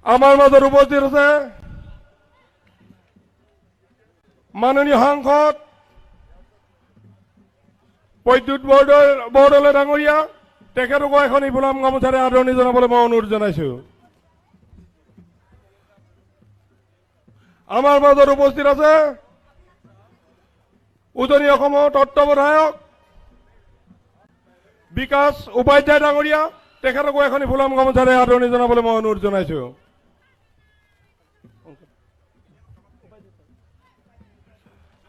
আমার মাজত উপস্থিত আছে মাননীয় সাংসদ বৈদ্যুৎ বৰদলৈ ডাঙৰীয়া, তেখেতকো এখন ইফুলাম গামোচাৰে আদৰণি জনাবলৈ মই অনুৰোধ জনাইছো। আমাৰ মাজত উপস্থিত আছে উজনি অসমৰ তত্ত্বাৱধায়ক বিকাশ উপাধ্যায় ডাঙৰীয়া, তেখেতকো এখন ইফুলাম গামোচাৰে আদৰণি জনাবলৈ মই অনুৰোধ জনাইছো।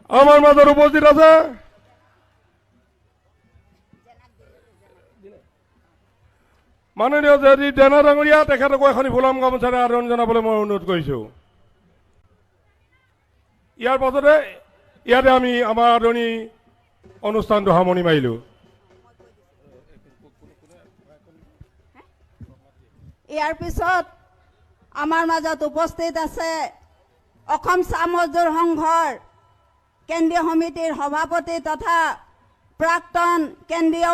আমার মাজত উপস্থিত আছে মাননীয় জয়দীপ জেনা ডাঙৰীয়া, তেখেতকো এখন ইফুলাম গামোচাৰে আদৰণি জনাবলৈ মই অনুৰোধ কৰিছো। ইয়াৰ পাছতে ইয়াতে আমি আমাৰ আদৰণি অনুষ্ঠানটো সামৰণি মাৰিলো। ইয়াৰ পিছত আমাৰ মাজত উপস্থিত আছে অসম চাহ মজদুৰ সংঘৰ কেন্দ্ৰীয় সমিতিৰ সভাপতি তথা প্ৰাক্তন কেন্দ্ৰীয়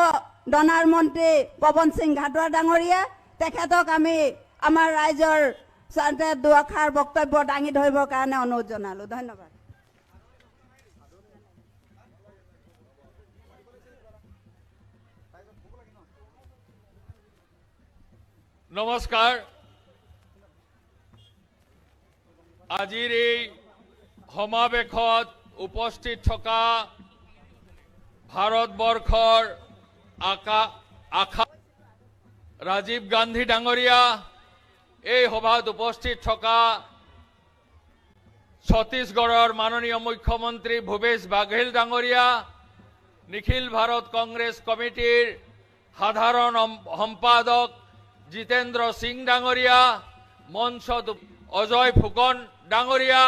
ডনাৰ মন্ত্ৰী পৱন সিং ঘাটোৱাৰ ডাঙৰীয়া, তেখেতক আমি আমাৰ ৰাইজৰ সাথে দুআষাৰ বক্তব্য দাঙি ধৰিবৰ কাৰণে অনুৰোধ জনালো। ধন্যবাদ। নমস্কাৰ। আজিৰ এই সমাৱেশত উপস্থিত থকা ভাৰতবৰ্ষৰ আশা ৰাজীৱ গান্ধী ডাঙৰীয়া, এই সভাত উপস্থিত থকা ছত্তীশগড়ৰ মাননীয় মুখ্যমন্ত্ৰী ভূপেশ বাঘেল ডাঙৰীয়া, নিখিল ভাৰত কংগ্ৰেছ কমিটিৰ সাধাৰণ সম্পাদক জিতেন্দ্ৰ সিং ডাঙৰীয়া, মঞ্চত অজয় ফুকন ডাঙৰীয়া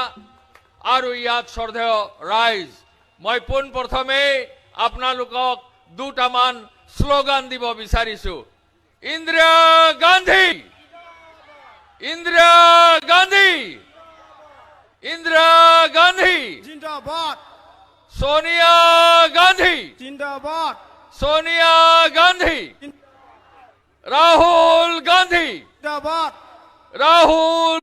আৰু ইয়াত শ্ৰদ্ধেয় ৰাইজ, মই পোনপ্ৰথমে আপোনালোকক দুটামান শ্লোগান দিব বিচাৰিছো। ইন্দিৰা গান্ধী, ইন্দিৰা গান্ধী, ইন্দিৰা গান্ধী জিন্দাবাদ, সোনিয়া গান্ধী জিন্দাবাদ, সোনিয়া গান্ধী, রাহুল গান্ধী জিন্দাবাদ, রাহুল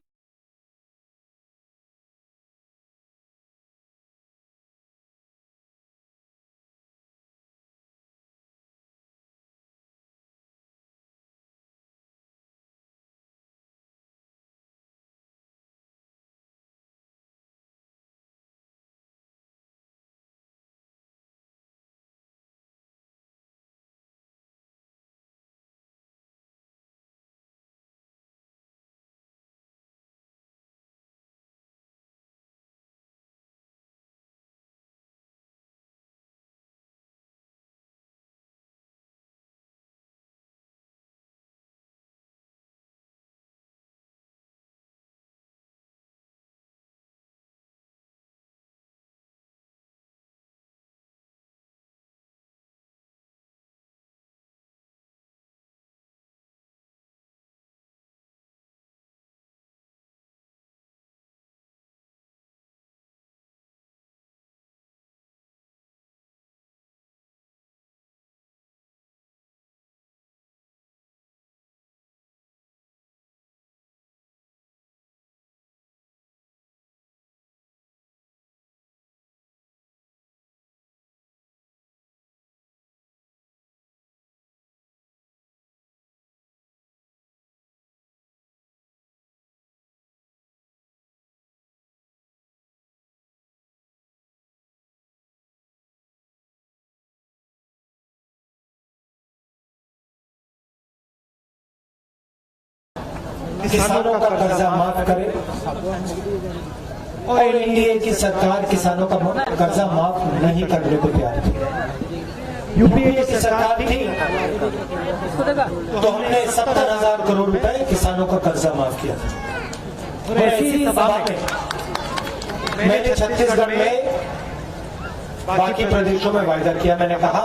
किसानों का कर्जा माफ करे और एनडीए की सरकार किसानों का कर्जा माफ नहीं करने को तैयार थी। यूपीए की सरकार थी तो हमने 70,000 करोड़ रुपए किसानों का कर्जा माफ किया था। ऐसी सभा में मैंने छत्तीसगढ़ में बाकी प्रदेशों में वायदा किया। मैंने कहा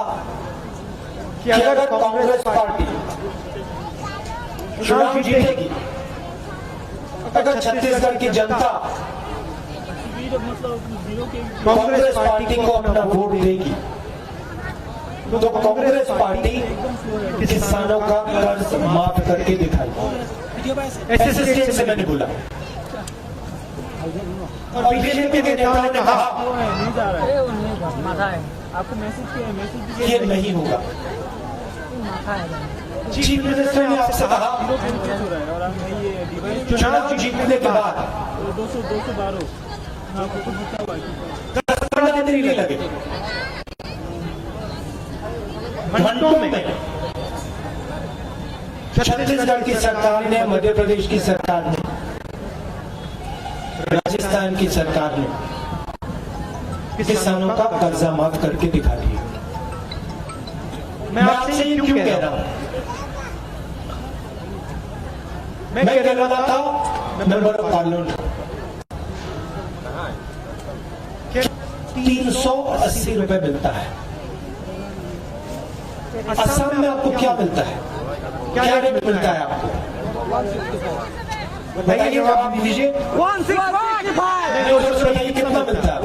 कि अगर कांग्रेस पार्टी चुनाव जीतेगी, अगर छत्तीसगढ़ की जनता कांग्रेस पार्टी को अपना वोट देगी तो कांग्रेस पार्टी किसानों का कर्ज माफ करके दिखाएगी। ऐसे स्टेज से मैंने बोला और बीजेपी के नेताओं ने कहा आपको मैसेज किया है, मैसेज ये नहीं होगा। चीफ मिनिस्टर ने आपसे कहा और ये डिवाइस चुनाव जीतने के बाद 212 आपको कुछ जितना हुआ है। 10-15 दिन नहीं लगे, घंटों में छत्तीसगढ़ की सरकार ने, मध्य प्रदेश की सरकार ने, राजस्थान की सरकार ने किसानों का कर्जा माफ करके दिखा दिया। मैं आपसे ये क्यों कह रहा हूं? मैं कह रहा था मेंबर ऑफ पार्लियामेंट 380 रुपए मिलता है। असम में आपको क्या मिलता है? क्या रेट मिलता है आपको? बताइए, जवाब दीजिए। 165 बताइए कितना मिलता है?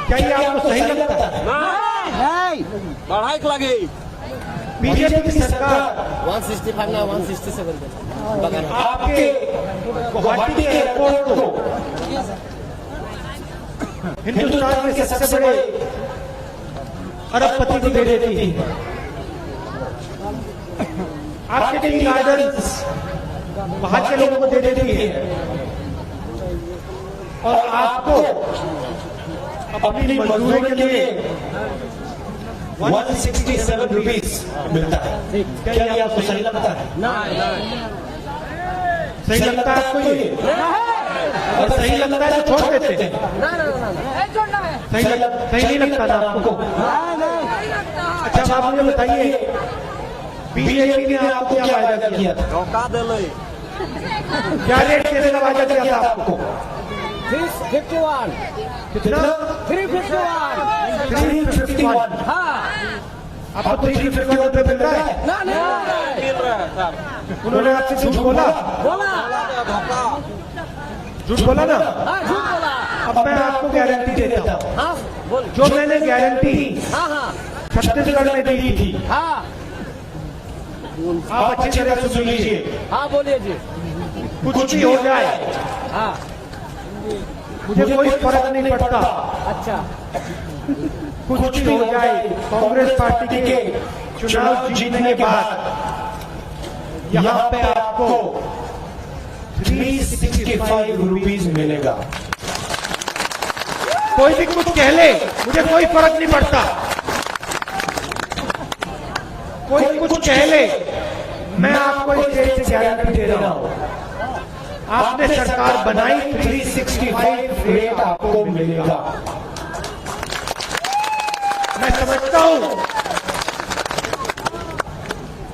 क्या ये आपको सही लगता है? बढ़ाई लगे बीजेपी की सरकार 165 ना 167 आपके गुवाहाटी के एयरपोर्ट को हिंदुस्तान के सबसे बड़े अरबपति को दे देती है। आपके टी गार्डन्स बाहर के लोगों को दे देती है और आपको अपनी मजदूरी के लिए 167 रुपीज मिलता है। क्या ये आपको सही लगता है? सही लगता है आपको ये? अगर सही लगता है तो छोड़ देते हैं। सही नहीं लगता ना आपको? अच्छा, आप मुझे बताइए, बीजेपी ने आपको क्या वायदा किया था? क्या रेट देने का वायदा किया था आपको? 351 कितना? 351 351। आपको 351 रुपए मिल रहा है? उन्होंने आपसे झूठ बोला? झूठ बोला ना? अब मैं आपको गारंटी दे देता हूँ। जो मैंने गारंटी छत्तीसगढ़ में दी थी, आप अच्छी तरह से सुन लीजिए। हाँ बोलिए जी। कुछ भी हो जाए, मुझे कोई फर्क नहीं पड़ता। अच्छा, कुछ भी हो जाए, कांग्रेस पार्टी के चुनाव जीतने के बाद यहाँ पे आपको 365 रुपीज मिलेगा। कोई भी कुछ कह ले, मुझे कोई फर्क नहीं पड़ता। कोई कुछ कह ले, मैं आपको इस से गारंटी दे रहा हूं। आपने सरकार बनाई, 365 रेट आपको मिलेगा। मैं समझता हूं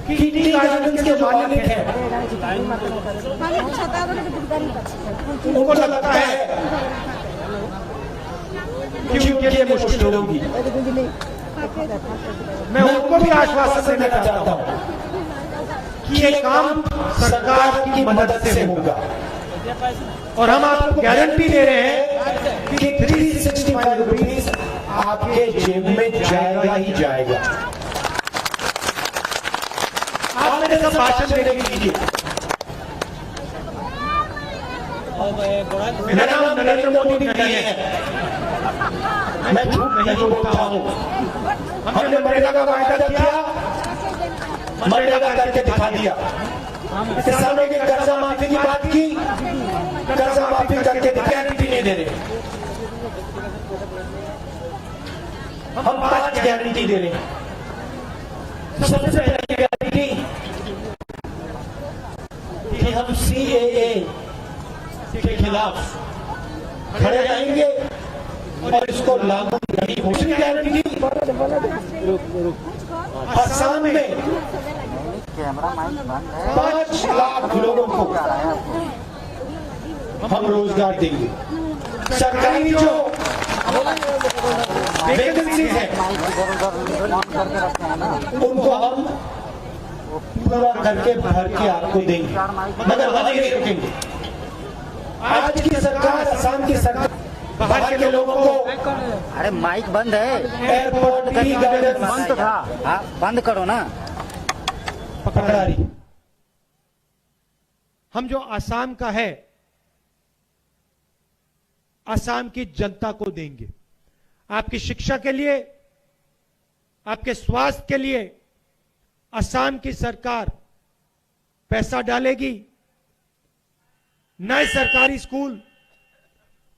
कि टी गार्डन के मालिक हैं, उनको लगता है कि उनके लिए मुश्किल होगी। मैं उनको भी आश्वासन देना चाहता हूं कि ये काम सरकार की मदद से होगा और हम आपको गारंटी दे रहे हैं कि 365 रुपीज आपके जेब में जाएगा ही जाएगा। आप मेरे साथ भाषण देने के लिए। मेरा नाम नरेंद्र मोदी नहीं है, मैं झूठ नहीं बोलता हूं। हमने मनरेगा का वायदा किया, मनरेगा करके दिखा दिया। किसानों के कर्जा माफी की बात की, कर्जा माफी करके गारंटी नहीं दे रहे। हम 5 गारंटी दे रहे हैं। सबसे पहली गारंटी कि हम CAA के खिलाफ खड़े रहेंगे और इसको लागू नहीं होगी। दूसरी गारंटी, असम में 5 लाख लोगों को हम रोजगार देंगे। सरकारी जो वैकेंसी है उनको हम पूरा करके भर के आपको देंगे, मगर हम नहीं रुकेंगे। आज की सरकार, असम की सरकार बाहर के लोगों को, अरे माइक बंद है, एयरपोर्ट की गाइडेंस बंद तो था। हाँ, बंद करो ना। पकड़ा रही। हम जो आसाम का है, आसाम की जनता को देंगे। आपकी शिक्षा के लिए, आपके स्वास्थ्य के लिए आसाम की सरकार पैसा डालेगी। नए सरकारी स्कूल,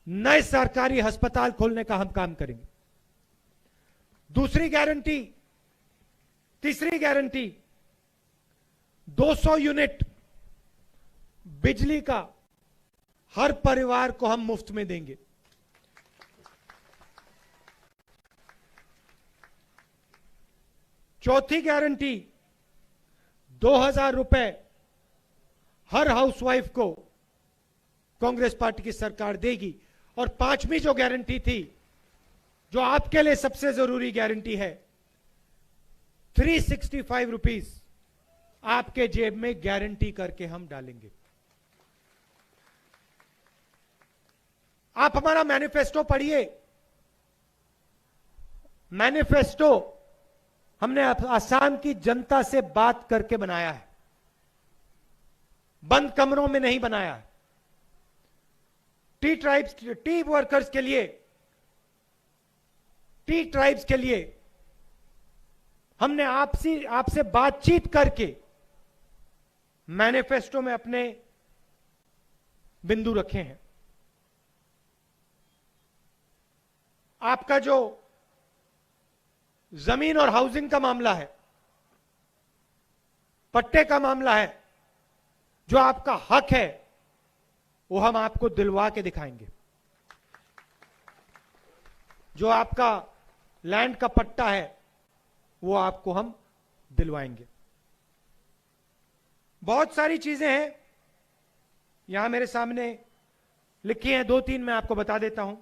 नए सरकारी अस्पताल खोलने का हम काम करेंगे। दूसरी गारंटी, तीसरी गारंटी, 200 यूनिट बिजली का हर परिवार को हम मुफ्त में देंगे। चौथी गारंटी, 2000 रुपए हर हाउसवाइफ को कांग्रेस पार्टी की सरकार देगी। और पांचवी जो गारंटी थी, जो आपके लिए सबसे जरूरी गारंटी है, 365 रुपीज आपके जेब में गारंटी करके हम डालेंगे। आप हमारा मैनिफेस्टो पढ़िए। मैनिफेस्टो हमने आसाम की जनता से बात करके बनाया है, बंद कमरों में नहीं बनाया है। टी ट्राइब्स, टी वर्कर्स के लिए, टी ट्राइब्स के लिए हमने आपसे बातचीत करके मैनिफेस्टो में अपने बिंदु रखे हैं। आपका जो जमीन और हाउसिंग का मामला है, पट्टे का मामला है, जो आपका हक है, वो हम आपको दिलवा के दिखाएंगे। जो आपका लैंड का पट्टा है, वो आपको हम दिलवाएंगे। बहुत सारी चीजें हैं यहां मेरे सामने लिखी हैं, 2-3 मैं आपको बता देता हूं।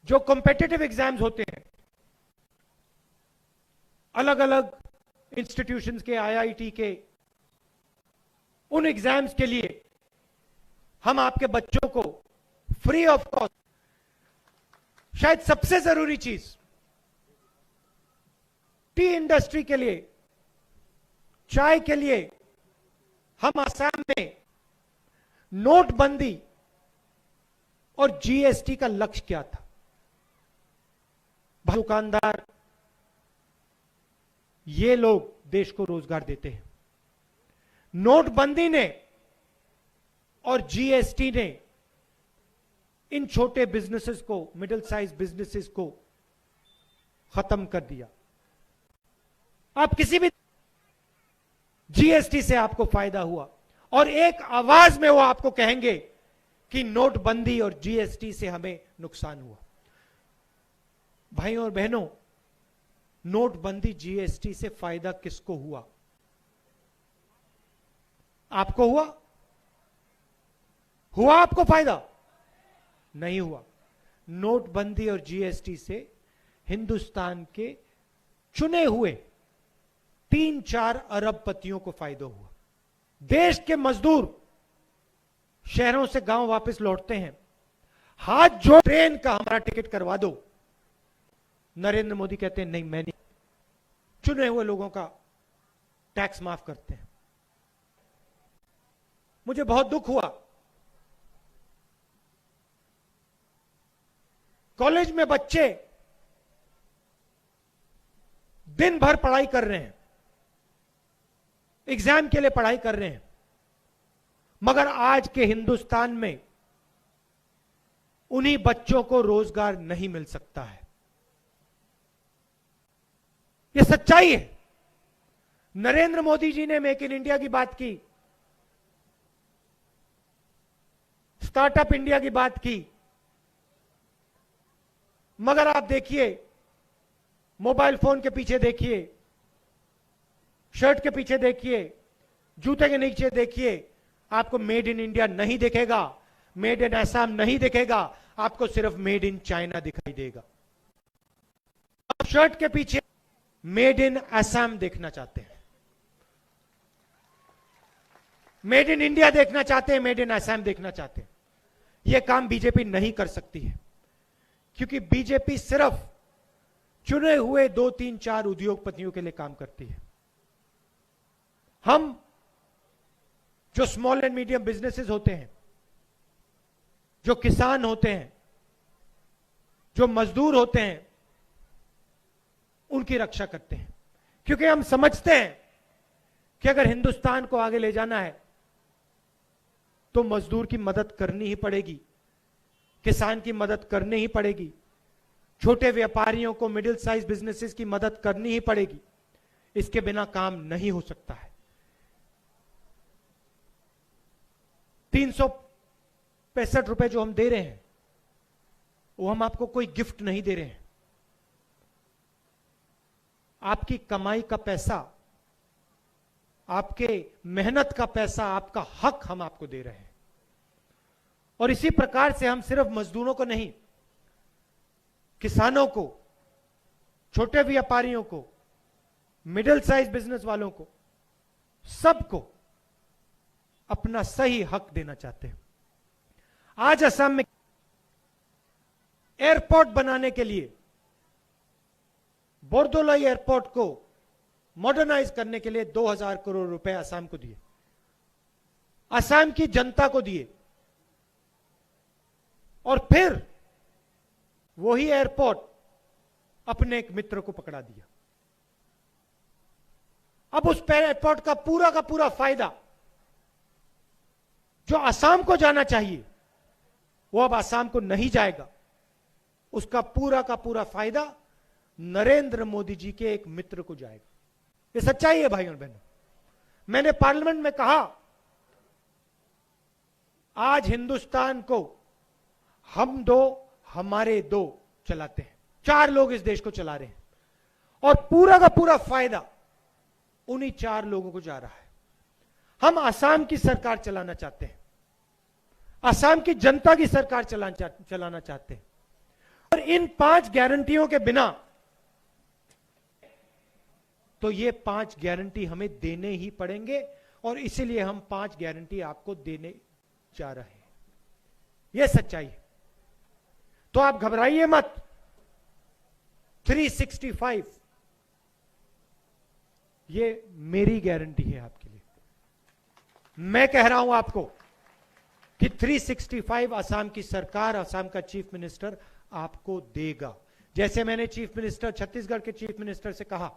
जो कॉम्पिटिटिव एग्जाम्स होते हैं, अलग अलग इंस्टीट्यूशंस के, आईआईटी के, उन एग्जाम्स के लिए हम आपके बच्चों को फ्री ऑफ कॉस्ट, शायद सबसे जरूरी चीज, टी इंडस्ट्री के लिए, चाय के लिए, हम आसाम में नोटबंदी और जीएसटी का लक्ष्य क्या था? दुकानदार, ये लोग देश को रोजगार देते हैं। नोटबंदी ने और जीएसटी ने इन छोटे बिजनेसेस को, मिडिल साइज बिजनेसेस को खत्म कर दिया। आप किसी भी जीएसटी से आपको फायदा हुआ, और एक आवाज में वो आपको कहेंगे कि नोटबंदी और जीएसटी से हमें नुकसान हुआ। भाइयों और बहनों, नोटबंदी, जीएसटी से फायदा किसको हुआ? आपको हुआ? हुआ आपको फायदा? नहीं हुआ। नोटबंदी और जीएसटी से हिंदुस्तान के चुने हुए 3-4 अरबपतियों को फायदा हुआ। देश के मजदूर शहरों से गांव वापस लौटते हैं, हाथ जोड़ ट्रेन का हमारा टिकट करवा दो। नरेंद्र मोदी कहते हैं नहीं, मैं नहीं। चुने हुए लोगों का टैक्स माफ करते हैं। मुझे बहुत दुख हुआ, कॉलेज में बच्चे दिन भर पढ़ाई कर रहे हैं, एग्जाम के लिए पढ़ाई कर रहे हैं, मगर आज के हिंदुस्तान में उन्हीं बच्चों को रोजगार नहीं मिल सकता है। यह सच्चाई है। नरेंद्र मोदी जी ने मेक इन इंडिया की बात की, स्टार्टअप इंडिया की बात की, मगर आप देखिए, मोबाइल फोन के पीछे देखिए, शर्ट के पीछे देखिए, जूते के नीचे देखिए, आपको मेड इन इंडिया नहीं दिखेगा, मेड इन असम नहीं दिखेगा, आपको सिर्फ मेड इन चाइना दिखाई देगा। आप शर्ट के पीछे मेड इन असम देखना चाहते हैं, मेड इन इंडिया देखना चाहते हैं, मेड इन असम देखना चाहते हैं। यह काम बीजेपी नहीं कर सकती है, क्योंकि बीजेपी सिर्फ चुने हुए 2-3-4 उद्योगपतियों के लिए काम करती है। हम जो स्मॉल एंड मीडियम बिजनेसेस होते हैं, जो किसान होते हैं, जो मजदूर होते हैं, उनकी रक्षा करते हैं, क्योंकि हम समझते हैं कि अगर हिंदुस्तान को आगे ले जाना है तो मजदूर की मदद करनी ही पड़ेगी, किसान की मदद करनी ही पड़ेगी, छोटे व्यापारियों को, मिडिल साइज बिजनेसेस की मदद करनी ही पड़ेगी। इसके बिना काम नहीं हो सकता है। 365 रुपए जो हम दे रहे हैं वो हम आपको कोई गिफ्ट नहीं दे रहे हैं। आपकी कमाई का पैसा, आपके मेहनत का पैसा, आपका हक हम आपको दे रहे हैं। और इसी प्रकार से हम सिर्फ मजदूरों को नहीं, किसानों को, छोटे व्यापारियों को, मिडिल साइज बिजनेस वालों को, सबको अपना सही हक देना चाहते हैं। आज असम में एयरपोर्ट बनाने के लिए, बोरदोलाई एयरपोर्ट को मॉडर्नाइज करने के लिए 2000 करोड़ रुपए असम को दिए, असम की जनता को दिए, और फिर वही एयरपोर्ट अपने एक मित्र को पकड़ा दिया। अब उस एयरपोर्ट का पूरा फायदा जो असम को जाना चाहिए वो अब असम को नहीं जाएगा। उसका पूरा फायदा नरेंद्र मोदी जी के एक मित्र को जाएगा। ये सच्चाई है भाइयों और बहनों। मैंने पार्लियामेंट में कहा, आज हिंदुस्तान को हम दो, हमारे दो चलाते हैं। 4 लोग इस देश को चला रहे हैं और पूरा फायदा उन्हीं 4 लोगों को जा रहा है। हम असम की सरकार चलाना चाहते हैं, असम की जनता की सरकार चलाना चाहते हैं। और इन 5 गारंटियों के बिना तो ये 5 गारंटी हमें देने ही पड़ेंगे, और इसीलिए हम 5 गारंटी आपको देने जा रहे हैं। यह सच्चाई है। तो आप घबराइए मत। 365 ये मेरी गारंटी है आपके लिए। मैं कह रहा हूं आपको कि 365 असम की सरकार, असम का चीफ मिनिस्टर आपको देगा। जैसे मैंने चीफ मिनिस्टर, छत्तीसगढ़ के चीफ मिनिस्टर से कहा